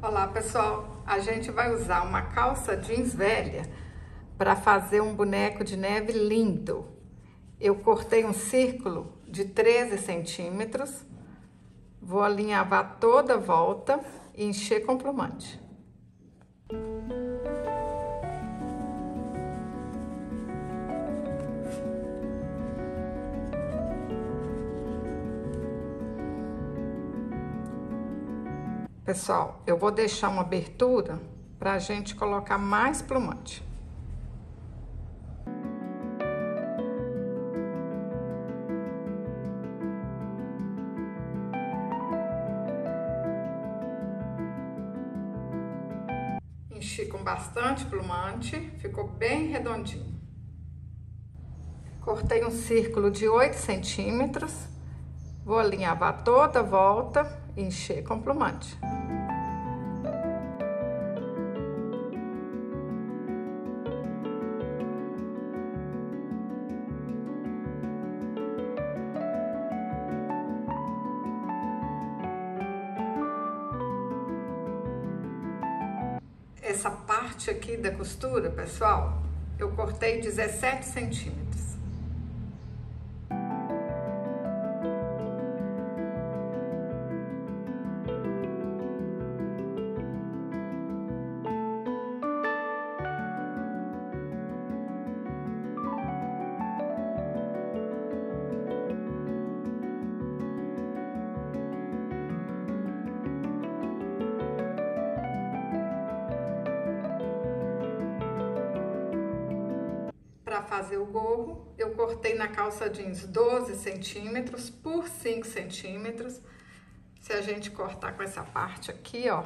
Olá pessoal, a gente vai usar uma calça jeans velha para fazer um boneco de neve lindo. Eu cortei um círculo de 13 centímetros, vou alinhavar toda a volta e encher com plumante. Pessoal, eu vou deixar uma abertura para a gente colocar mais plumante. Enchi com bastante plumante, ficou bem redondinho. Cortei um círculo de 8 centímetros, vou alinhavar toda a volta e encher com plumante. Essa parte aqui da costura, pessoal, eu cortei 17 centímetros. Para fazer o gorro, eu cortei na calça jeans 12 centímetros por 5 centímetros. Se a gente cortar com essa parte aqui, ó,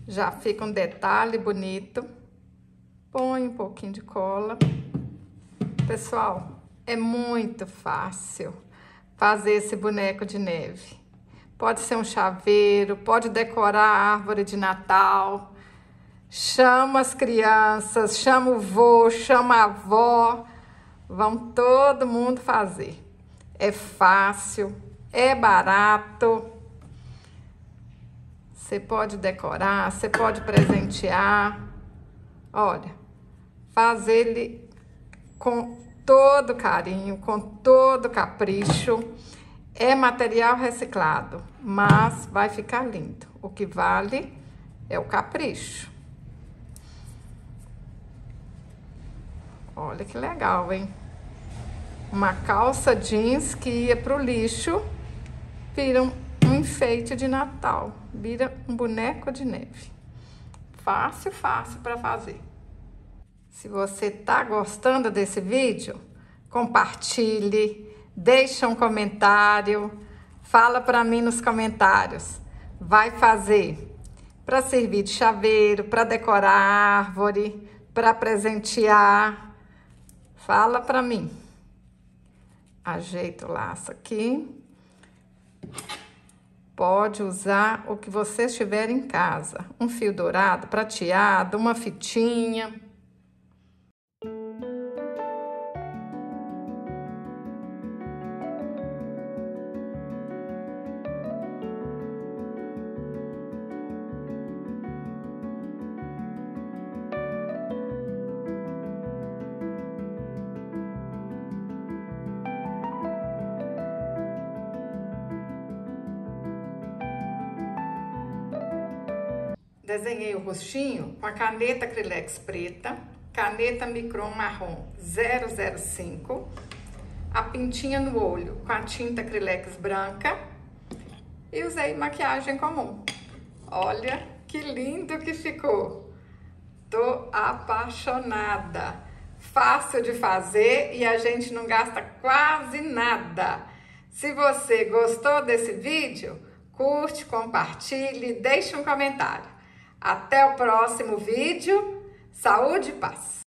já fica um detalhe bonito. Põe um pouquinho de cola. Pessoal, é muito fácil fazer esse boneco de neve. Pode ser um chaveiro, pode decorar a árvore de Natal. Chama as crianças, chama o vô, chama a avó, vão todo mundo fazer. É fácil, é barato, você pode decorar, você pode presentear. Olha, faz ele com todo carinho, com todo capricho. É material reciclado, mas vai ficar lindo. O que vale é o capricho. Olha que legal, hein? Uma calça jeans que ia pro lixo, vira um enfeite de Natal, vira um boneco de neve. Fácil, fácil para fazer. Se você tá gostando desse vídeo, compartilhe, deixa um comentário, fala para mim nos comentários. Vai fazer para servir de chaveiro, para decorar a árvore, para presentear. Fala pra mim. Ajeita o laço aqui. Pode usar o que você tiver em casa. Um fio dourado, prateado, uma fitinha. Desenhei o rostinho com a caneta Acrylex preta, caneta Micron marrom 005, a pintinha no olho com a tinta Acrylex branca e usei maquiagem comum. Olha que lindo que ficou! Tô apaixonada! Fácil de fazer e a gente não gasta quase nada. Se você gostou desse vídeo, curte, compartilhe, deixe um comentário. Até o próximo vídeo. Saúde e paz!